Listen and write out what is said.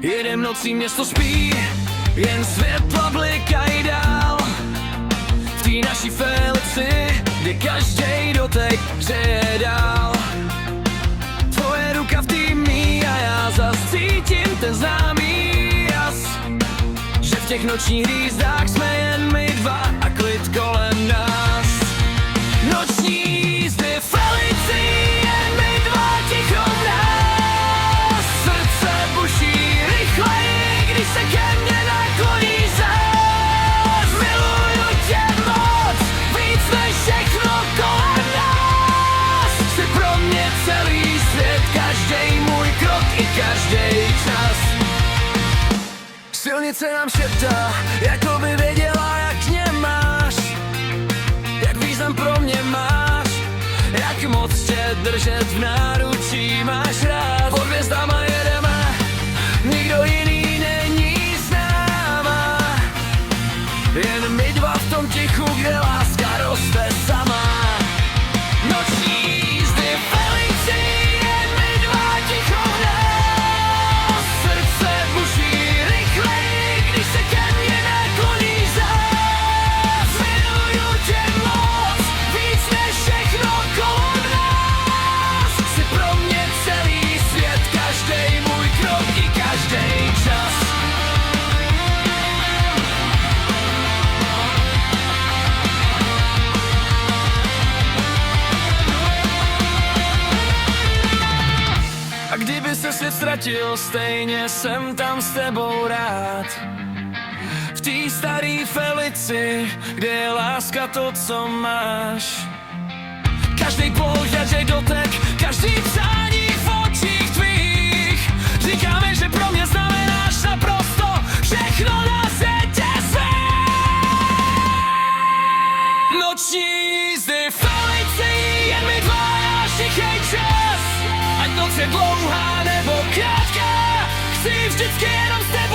Jedem nocí město spí, jen světla blikají dál. V té naší Felici, kde každej dotek přeje dál. Tvoje ruka v té mý a já zas cítím ten známý jas, že v těch nočních hvízdách jsme jen my dva a klid kolem nás. Noční jízdy Felici, jen my dva ticho v nás. Srdce buší rychleji, když se ke mně nakloníš zás. Miluju tě moc, víc než všechno kolem nás. Jsi pro mě celý svět, každej můj krok i každej čas. Silnice nám šeptá, jako by věděla, jak mě máš, jak význam pro mě máš, jak moc tě držet v náručí máš rád. Pod hvězdama jedeme, nikdo jiný není s náma, jen my dva v tom tichu, kde láska roste sama. Noční jízdy Felici, jen my dva ticho v nás. Srdce buší rychleji, když se ke mně nakloníš zás. Miluju tě moc, víc než všechno kolem nás. Jsi pro mě celý svět, každej můj krok i každej čas. A kdyby se svět ztratil, stejně jsem tam s tebou rád. V té starý Felici, kde je láska to, co máš. Každej pohled, každej dotek, každý přání v očích tvých. Říkáme, že pro mě znamenáš naprosto všechno na světě své. Noční jízdy Felici, jen my dva náš tichý čas. Ať noc je dlouhá nebo krátká, chci vždycky jenom s tebou.